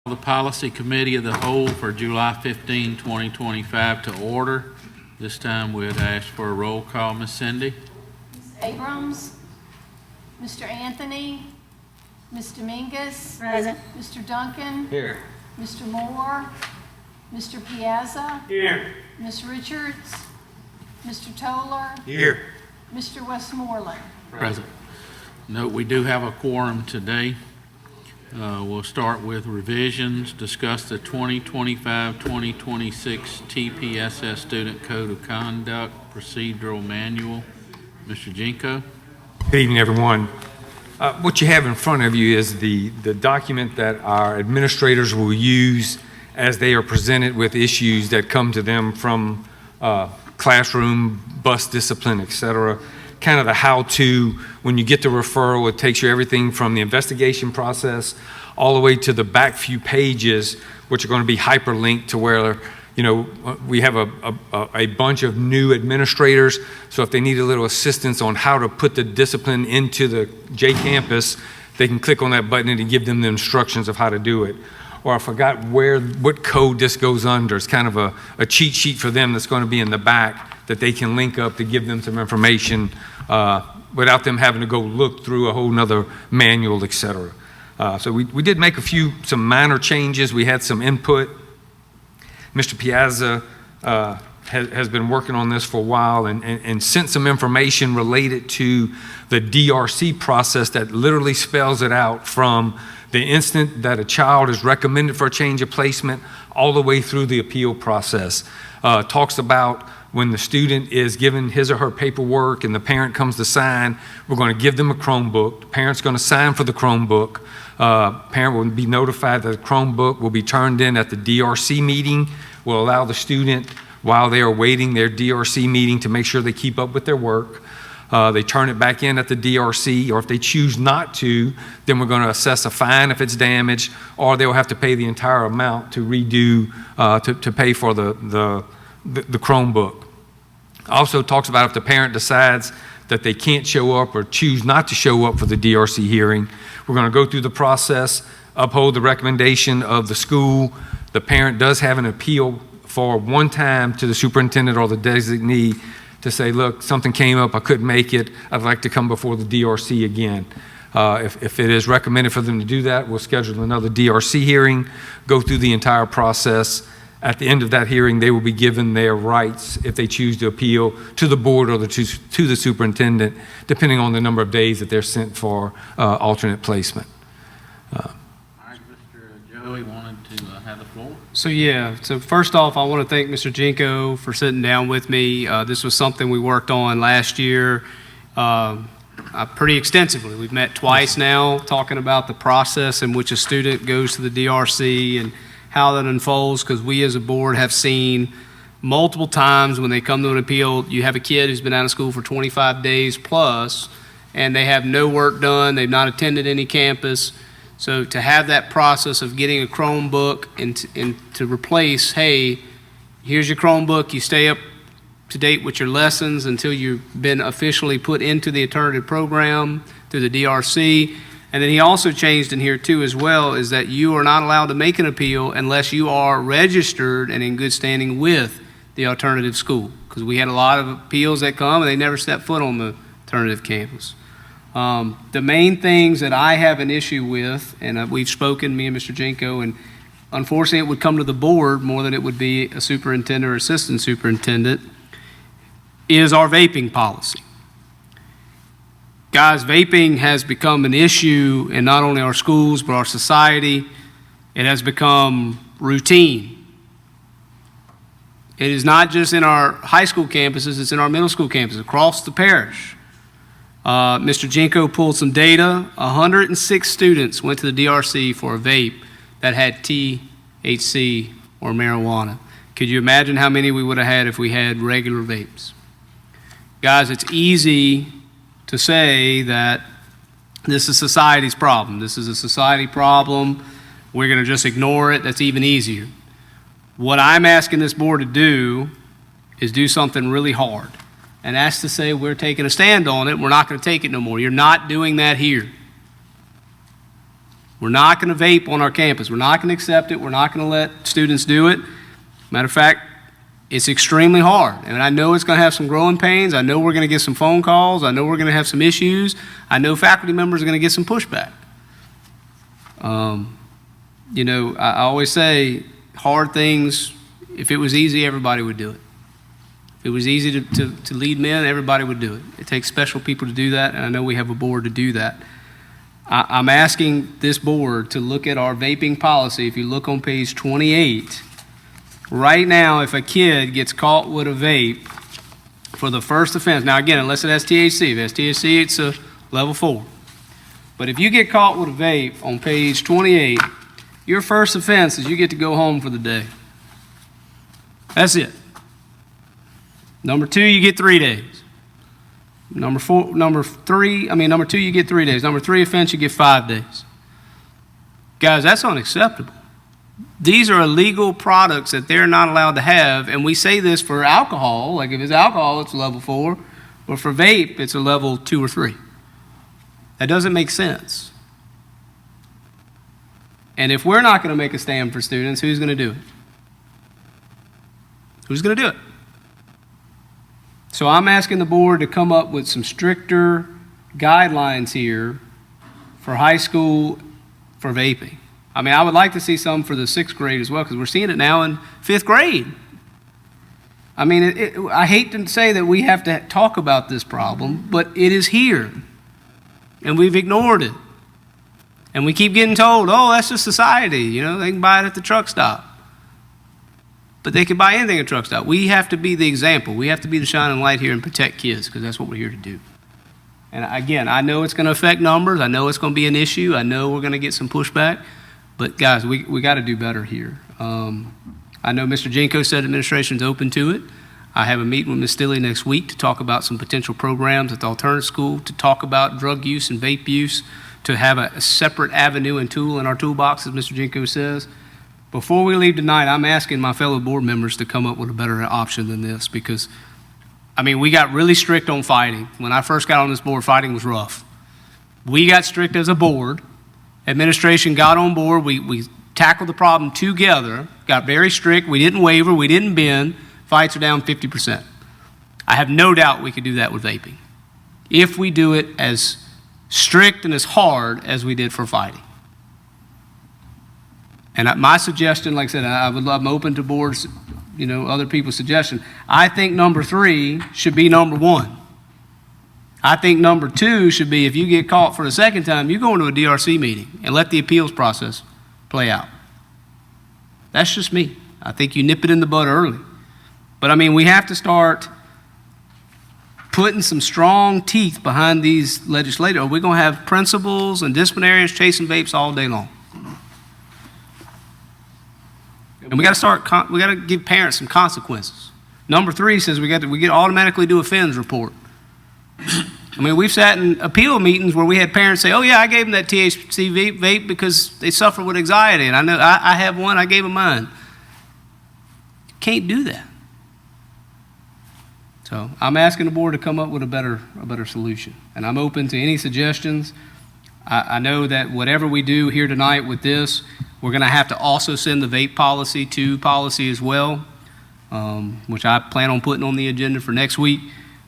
The Policy Committee of the Whole for July 15, 2025 to order. This time we'd ask for a roll call. Ms. Cindy? Ms. Abrams, Mr. Anthony, Ms. Dominguez. Present. Mr. Duncan. Here. Mr. Moore, Mr. Piazza. Here. Ms. Richards, Mr. Toller, Here. Mr. Westmoreland. Present. Note we do have a quorum today. We'll start with revisions, discuss the 2025-2026 TPSS Student Code of Conduct Procedural Manual. Mr. Jinko? Good evening, everyone. What you have in front of you is the document that our administrators will use as they are presented with issues that come to them from classroom, bus discipline, etc. Kind of the how-to. When you get the referral, it takes you everything from the investigation process all the way to the back few pages, which are going to be hyperlinked to where, you know, we have a bunch of new administrators. So if they need a little assistance on how to put the discipline into the J campus, they can click on that button and give them the instructions of how to do it. Or I forgot what code this goes under. It's kind of a cheat sheet for them that's going to be in the back that they can link up to give them some information without them having to go look through a whole nother manual, et cetera. So we did make some minor changes. We had some input. Mr. Piazza has been working on this for a while and sent some information related to the DRC process that literally spells it out from the instant that a child is recommended for a change of placement all the way through the appeal process. Talks about when the student is given his or her paperwork and the parent comes to sign, we're going to give them a Chromebook. The parent's going to sign for the Chromebook. Parent will be notified that the Chromebook will be turned in at the DRC meeting. We'll allow the student, while they are waiting their DRC meeting, to make sure they keep up with their work. They turn it back in at the DRC, or if they choose not to, then we're going to assess a fine if it's damaged, or they'll have to pay the entire amount to redo, to pay for the Chromebook. Also talks about if the parent decides that they can't show up or choose not to show up for the DRC hearing, we're going to go through the process, uphold the recommendation of the school. The parent does have an appeal for one time to the superintendent or the designee to say, look, something came up, I couldn't make it, I'd like to come before the DRC again. If it is recommended for them to do that, we'll schedule another DRC hearing, go through the entire process. At the end of that hearing, they will be given their rights if they choose to appeal to the board or to the superintendent, depending on the number of days that they're sent for alternate placement. All right, Mr. Joey wanted to have the floor. So first off, I want to thank Mr. Jinko for sitting down with me. This was something we worked on last year pretty extensively. We've met twice now talking about the process in which a student goes to the DRC and how that unfolds, because we as a board have seen multiple times when they come to an appeal, you have a kid who's been out of school for 25 days plus, and they have no work done, they've not attended any campus. So to have that process of getting a Chromebook and to replace, hey, here's your Chromebook, you stay up to date with your lessons until you've been officially put into the alternative program through the DRC. And then he also changed in here too as well, is that you are not allowed to make an appeal unless you are registered and in good standing with the alternative school. Because we had a lot of appeals that come and they never step foot on the alternative campus. The main things that I have an issue with, and we've spoken, me and Mr. Jinko, and unfortunately it would come to the board more than it would be a superintendent or assistant superintendent, is our vaping policy. Guys, vaping has become an issue in not only our schools, but our society. It has become routine. It is not just in our high school campuses, it's in our middle school campuses across the parish. Mr. Jinko pulled some data. 106 students went to the DRC for a vape that had THC or marijuana. Could you imagine how many we would have had if we had regular vapes? Guys, it's easy to say that this is society's problem. This is a society problem. We're going to just ignore it. That's even easier. What I'm asking this board to do is do something really hard. And that's to say we're taking a stand on it. We're not going to take it no more. You're not doing that here. We're not going to vape on our campus. We're not going to accept it. We're not going to let students do it. Matter of fact, it's extremely hard. And I know it's going to have some growing pains. I know we're going to get some phone calls. I know we're going to have some issues. I know faculty members are going to get some pushback. You know, I always say hard things, if it was easy, everybody would do it. If it was easy to lead men, everybody would do it. It takes special people to do that, and I know we have a board to do that. I'm asking this board to look at our vaping policy. If you look on page 28, right now, if a kid gets caught with a vape for the first offense, now again, unless it has THC, if it has THC, it's a level 4. But if you get caught with a vape on page 28, your first offense is you get to go home for the day. That's it. Number 2, you get 3 days. Number 2, you get 3 days. Number 3 offense, you get 5 days. Guys, that's unacceptable. These are illegal products that they're not allowed to have, and we say this for alcohol. Like if it's alcohol, it's a level 4, but for vape, it's a level 2 or 3. That doesn't make sense. And if we're not going to make a stand for students, who's going to do it? Who's going to do it? So I'm asking the board to come up with some stricter guidelines here for high school for vaping. I mean, I would like to see some for the 6th grade as well, because we're seeing it now in 5th grade. I mean, I hate to say that we have to talk about this problem, but it is here, and we've ignored it. And we keep getting told, oh, that's just society. You know, they can buy it at the truck stop. But they can buy anything at a truck stop. We have to be the example. We have to be the shining light here and protect kids, because that's what we're here to do. And again, I know it's going to affect numbers. I know it's going to be an issue. I know we're going to get some pushback. But guys, we got to do better here. I know Mr. Jinko said administration's open to it. I have a meeting with Ms. Stilley next week to talk about some potential programs at the alternative school, to talk about drug use and vape use, to have a separate avenue and tool in our toolbox, as Mr. Jinko says. Before we leave tonight, I'm asking my fellow board members to come up with a better option than this, because, I mean, we got really strict on fighting. When I first got on this board, fighting was rough. We got strict as a board. Administration got on board. We tackled the problem together, got very strict. We didn't waver. We didn't bend. Fights are down 50%. I have no doubt we could do that with vaping if we do it as strict and as hard as we did for fighting. And my suggestion, like I said, I'm open to boards, you know, other people's suggestions. I think number 3 should be number 1. I think number 2 should be, if you get caught for the second time, you go into a DRC meeting and let the appeals process play out. That's just me. I think you nip it in the bud early. But I mean, we have to start putting some strong teeth behind these legislators. Are we going to have principals and disciplinarians chasing vapes all day long? And we got to give parents some consequences. Number 3 says we automatically do a FINS report. I mean, we've sat in appeal meetings where we had parents say, oh yeah, I gave them that THC vape because they suffer with anxiety, and I know I have one, I gave them mine. Can't do that. So I'm asking the board to come up with a better solution, and I'm open to any suggestions. I know that whatever we do here tonight with this, we're going to have to also send the vape policy to policy as well, which I plan on putting on the agenda for next week.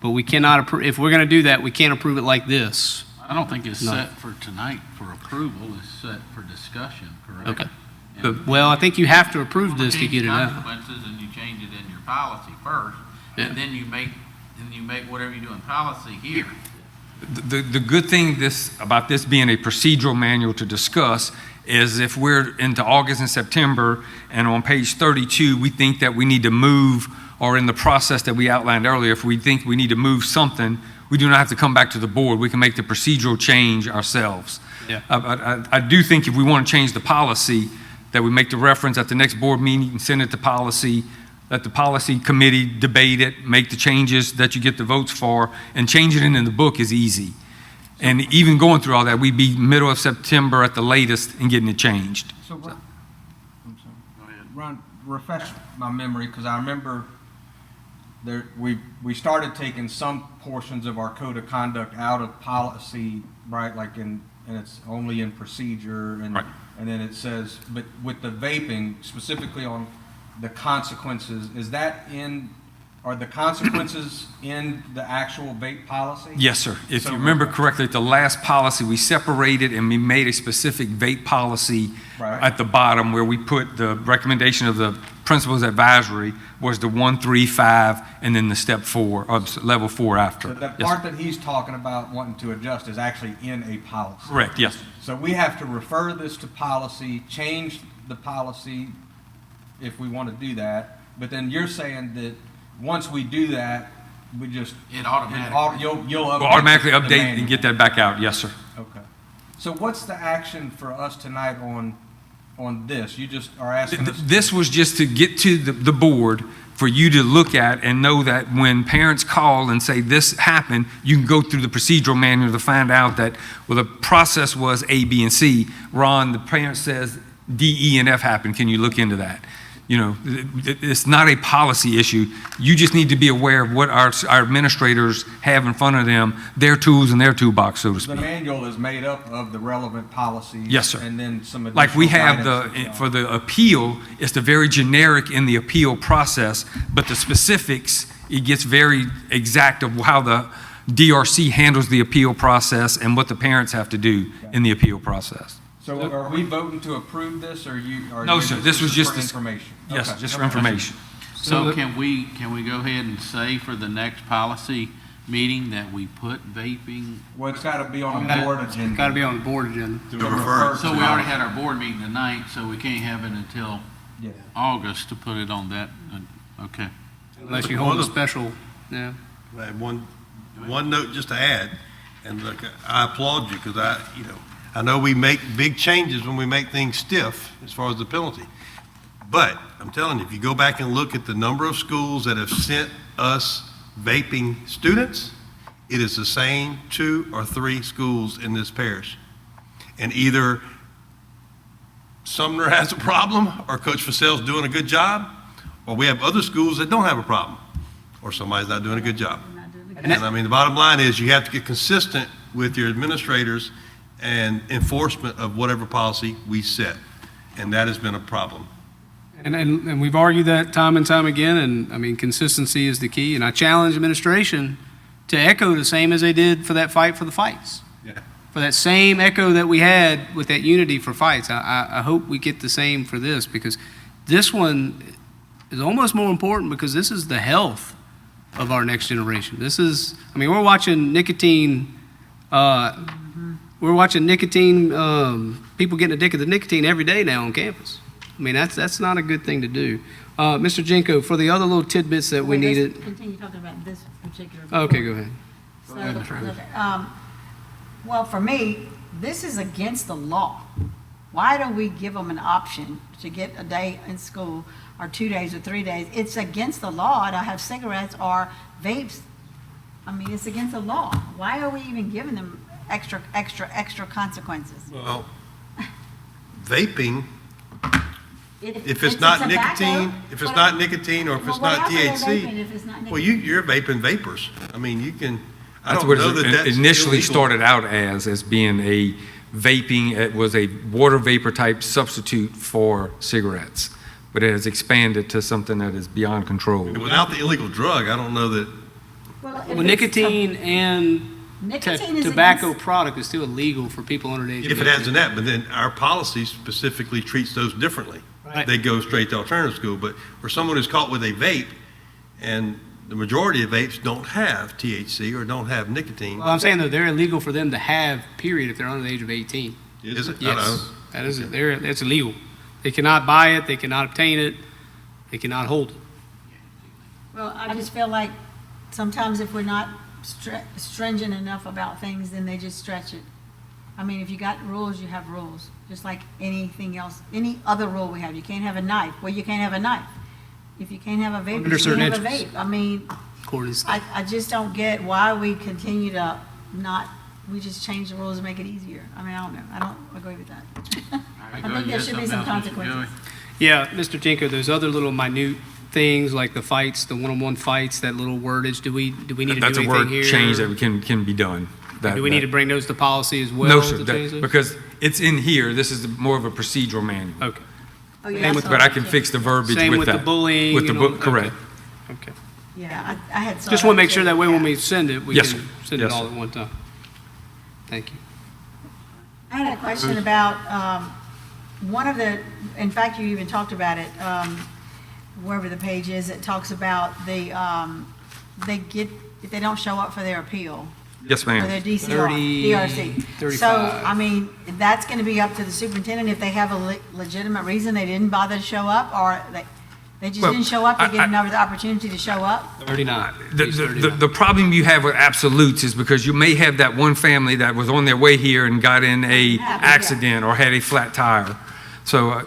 But we cannot approve, if we're going to do that, we can't approve it like this. I don't think it's set for tonight for approval. It's set for discussion, correct? Okay. And Well, I think you have to approve this to get it out. consequences, and you change it in your policy first, and then you make whatever you do in policy here. The good thing about this being a procedural manual to discuss is if we're into August and September, and on page 32, we think that we need to move, or in the process that we outlined earlier, if we think we need to move something, we do not have to come back to the board. We can make the procedural change ourselves. Yeah. I do think if we want to change the policy, that we make the reference at the next board meeting and send it to policy, let the policy committee debate it, make the changes that you get the votes for, and changing it in the book is easy. And even going through all that, we'd be middle of September at the latest in getting it changed. So, I'm sorry. Ron, refresh my memory, because I remember we started taking some portions of our code of conduct out of policy, right? Like in and it's only in procedure, and, Right. and then it says, but with the vaping, specifically on the consequences, are the consequences in the actual vape policy? Yes, sir. If So- you remember correctly, at the last policy, we separated and we made a specific vape policy Right. at the bottom where we put the recommendation of the principal's advisory was the 1, 3, 5, and then the step 4, or level 4 after. So the Yes, part sir. that he's talking about wanting to adjust is actually in a policy. Correct, yes. So we have to refer this to policy, change the policy if we want to do that. But then you're saying that once we do that, we just. It automatically- You'll update. We'll automatically the update manual. and get that back out, yes, sir. Okay. So what's the action for us tonight on this? You just are asking us. This was just to get to the board for you to look at and know that when parents call and say this happened, you can go through the procedural manual to find out that, well, the process was A, B, and C. Ron, the parent says D, E, and F happened. Can you look into that? You know, it's not a policy issue. You just need to be aware of what our administrators have in front of them, their tools in their toolbox, so to The speak. manual is made up of the relevant policies. Yes, sir. And then some additional. Like we have guidance. for the appeal, it's the very generic in the appeal process, but the specifics, it gets very exact of how the DRC handles the appeal process and what the parents have to do in the appeal process. So are we voting to approve this, or you? or No, you sir, this was just for this- information? Yes, Okay. just for information. So can we go ahead and say for the next policy meeting that we put vaping? Well, it's got to be on a board agenda. Got to be on the board agenda. To refer So to. we already had our board meeting tonight, so we can't have it until Yeah. August to put it on that, okay. Unless you hold a special, yeah. I have one note just to add, and look, I applaud you because I know we make big changes when we make things stiff as far as the penalty. But I'm telling you, if you go back and look at the number of schools that have sent us vaping students, it is the same 2 or 3 schools in this parish. And either Sumner has a problem, or Coach Fasell's doing a good job, or we have other schools that don't have a problem, or somebody's not doing a good job. And I mean, the bottom line is you have to get consistent with your administrators and enforcement of whatever policy we set. And that has been a problem. And we've argued that time and time again, and I mean, consistency is the key. And I challenge administration to echo the same as they did for that fight for the fights. Yeah. For that same echo that we had with that unity for fights. I hope we get the same for this, because this one is almost more important, because this is the health of our next generation. This is, I mean, we're watching nicotine, people getting addicted to nicotine every day now on campus. I mean, that's not a good thing to do. Mr. Jenko, for the other little tidbits that we Let's needed. Continue talking about this particular. Okay, go ahead. Well, for me, this is against the law. Why do we give them an option to get a day in school, or 2 days, or 3 days? It's against the law to have cigarettes or vapes. I mean, it's against the law. Why are we even giving them extra consequences? Well, vaping, if it's a not tobacco, nicotine, if it's but- not nicotine, or if Well, it's what not else are they THC, vaping if it's not well, nicotine? you're vaping vapors. I mean, you can, I That's don't what know that that's it initially illegal. started out as being a vaping. It was a water vapor type substitute for cigarettes, but it has expanded to something that is beyond control. Without the illegal drug, I don't know that, Well, if Well, it's nicotine and Nicotine is tobacco against- product is still illegal for people under the age of if it 18. has in that, but then our policy specifically treats those differently. Right. They go straight to alternative school, but for someone who's caught with a vape, and the majority of vapes don't have THC or don't have nicotine, Well, I'm saying though, they're illegal for them to have, period, if they're under the age of 18. is it? I don't Yes, know. that is, that's illegal. They cannot buy it, they cannot obtain it, they cannot hold it. Well, I just feel like sometimes if we're not stringent enough about things, then they just stretch it. I mean, if you got rules, you have rules, just like anything else, any other rule we have. You can't have a knife. Well, you can't have a knife. If you can't have a vape, Under you certain can't have a entries. vape. I mean, According to state. I just don't get why we continue to not, we just change the rules and make it easier. I mean, I don't know. I don't agree with that. I think there should be some consequences. Yeah, Mr. Jenko, those other little minute things like the fights, the one-on-one fights, that little wordage, do we need to do That's a anything word here? change that can be done. Do we need to bring those to policy as well? No, sir, to change those? because it's in here. This is more of a procedural manual. Okay. Oh, yeah, with- so- But I can fix the verbiage with that. Same with the bullying With the and all- book, correct. Okay. Yeah, I had. saw Just want to that make sure too. that way when Yeah. we send it, we Yes, can sir. send it Yes, all sir. at one time. Thank you. I had a question about, one of the, in fact, you even talked about it, wherever the page is, it talks about they get, if they don't show up for their appeal, Yes, for their ma'am. DRC. 35. So, I mean, that's gonna be up to the superintendent if they have a legitimate reason they didn't bother to show up, or they just Well, didn't show up, they I- get another opportunity to show up? 39. The, Page the, 39. the problem you have with absolutes is because you may have that one family that was on their way here and got in a accident or had a flat tire. So,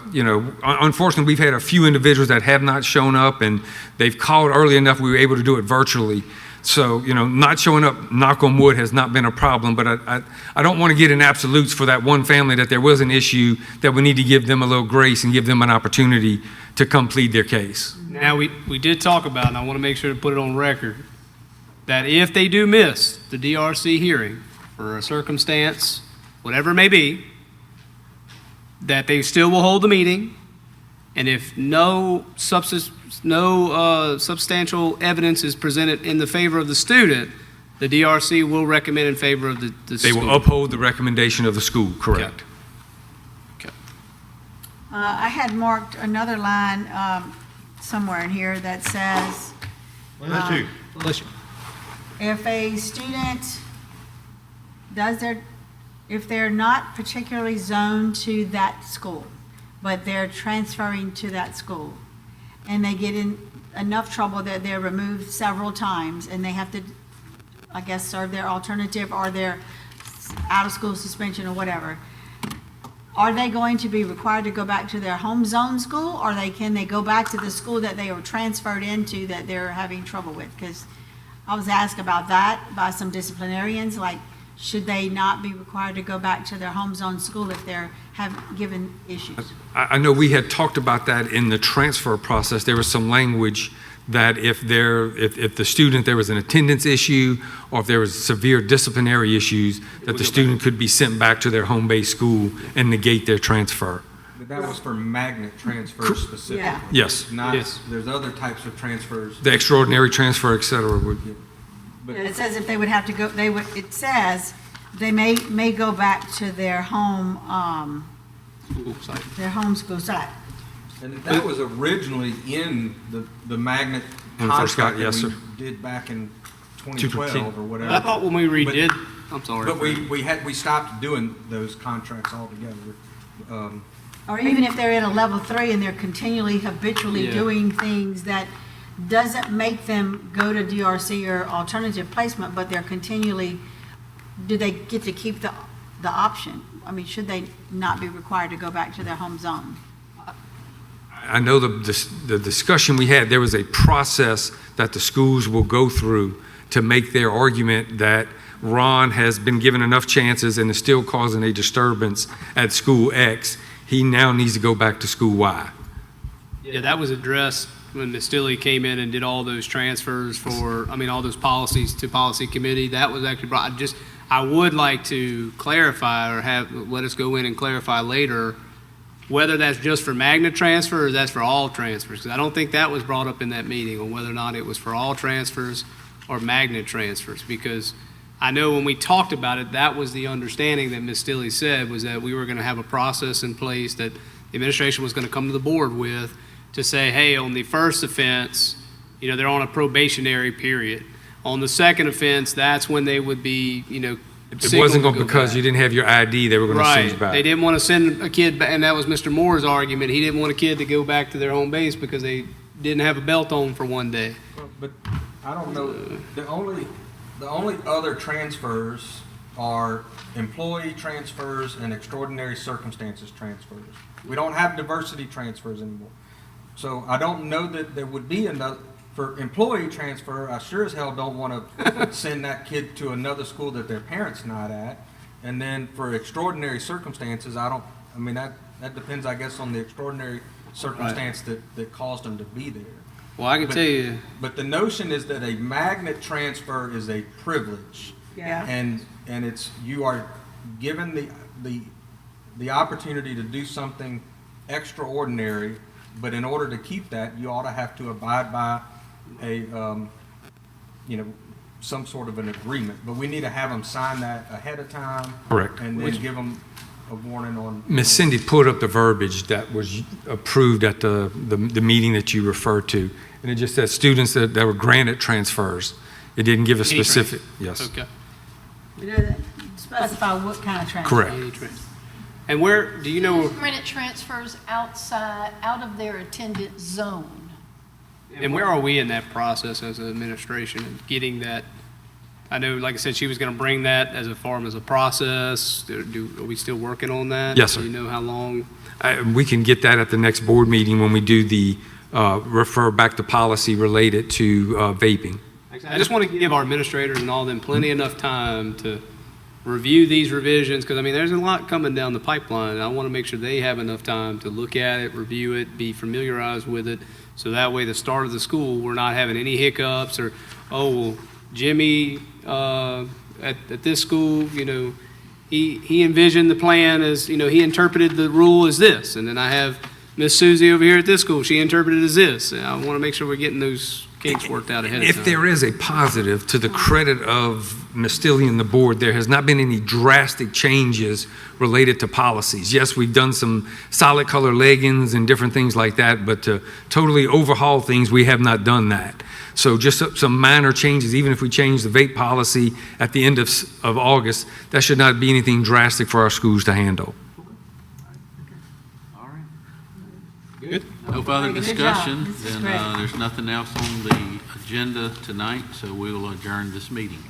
unfortunately, we've had a few individuals that have not shown up, and they've called early enough, we were able to do it virtually. So, not showing up, knock on wood, has not been a problem, but I don't want to get in absolutes for that one family that there was an issue, that we need to give them a little grace and give them an opportunity to come plead their case. Now, we did talk about, and I want to make sure to put it on record, that if they do miss the DRC hearing for a circumstance, whatever it may be, that they still will hold the meeting, and if no substantial evidence is presented in the favor of the student, the DRC will recommend in favor of the They school. will uphold the recommendation of the school, correct? I had marked another line, somewhere in here that says, That's you. if a student if they're not particularly zoned to that school, but they're transferring to that school, and they get in enough trouble that they're removed several times, and they have to, I guess, serve their alternative or their out-of-school suspension or whatever, are they going to be required to go back to their home zone school, or can they go back to the school that they were transferred into that they're having trouble with? Because I was asked about that by some disciplinarians, like, should they not be required to go back to their home zone school if they're given issues? I know we had talked about that in the transfer process. There was some language that if the student, there was an attendance issue, or if there was severe disciplinary issues, that the student could be sent back to their home-based school and negate their transfer. But that was for magnet transfers specifically. Yeah. Yes. Not, Yes. there's other types of transfers. The extraordinary transfer, et cetera, would. It says if they would have to go, it says they may go back to their home, School site. their home school site. And that was originally in the magnet When we first got- contract that yes, we sir. did back in 2012 or I whatever. thought when we redid, I'm sorry. But we stopped doing those contracts altogether. Or even if they're in a level 3 and they're continually habitually Yeah. doing things that doesn't make them go to DRC or alternative placement, but they're continually, do they get to keep the option? I mean, should they not be required to go back to their home zone? I know the discussion we had, there was a process that the schools will go through to make their argument that Ron has been given enough chances and is still causing a disturbance at school X. He now needs to go back to school Y. Yeah, that was addressed when Ms. Stilley came in and did all those transfers all those policies to policy committee. That was actually brought, I would like to clarify or let us go in and clarify later whether that's just for magnet transfer or that's for all transfers. Because I don't think that was brought up in that meeting on whether or not it was for all transfers or magnet transfers. Because I know when we talked about it, that was the understanding that Ms. Stilley said, was that we were going to have a process in place that the administration was going to come to the board with to say, hey, on the first offense, they're on a probationary period. On the second offense, that's when they would be, It wasn't going because you didn't have your ID, they were going to send you Right. back. They didn't want to send a kid back, and that was Mr. Moore's argument. He didn't want a kid to go back to their home base because they didn't have a belt on for one day. But I don't know, the only other transfers are employee transfers and extraordinary circumstances transfers. We don't have diversity transfers anymore. So I don't know that there would be another, for employee transfer, I sure as hell don't want to send that kid to another school that their parent's not at. And then for extraordinary circumstances, that depends, I guess, on the extraordinary circumstance that caused them to be there. Well, I can tell you, But the notion is that a magnet transfer is a privilege, Yeah. And it's, you are given the opportunity to do something extraordinary, but in order to keep that, you ought to have to abide by a, some sort of an agreement. But we need to have them sign that ahead of time. Correct. And then give them a warning on. Ms. Cindy put up the verbiage that was approved at the meeting that you referred to, and it just said students that were granted transfers. It didn't give a Any specific, yes. Okay. It doesn't specify what kind of transfer. Correct. Any trans- And where, do you know, Granted transfers outside, out of their attendance zone. and where are we in that process as an administration and getting that? I know, like I said, she was going to bring that as a form, as a process. Are we still working on that? Yes, sir. Do you know how long? We can get that at the next board meeting when we do the refer back to policy related to vaping. I just want to give our administrators and all them plenty enough time to review these revisions, because I mean, there's a lot coming down the pipeline. I want to make sure they have enough time to look at it, review it, be familiarized with it, so that way the start of the school, we're not having any hiccups or, oh, well, Jimmy at this school, he envisioned the plan as, he interpreted the rule as this, and then I have Miss Susie over here at this school, she interpreted it as this. And I want to make sure we're getting those kinks worked out ahead of time. If there is a positive, to the credit of Ms. Stilly and the board, there has not been any drastic changes related to policies. Yes, we've done some solid color leggings and different things like that, but to totally overhaul things, we have not done that. So just some minor changes, even if we change the vape policy at the end of August, that should not be anything drastic for our schools to handle. All right. Good. No further Good job. discussion, This is then great. there's nothing else on the agenda tonight, so we will adjourn this meeting.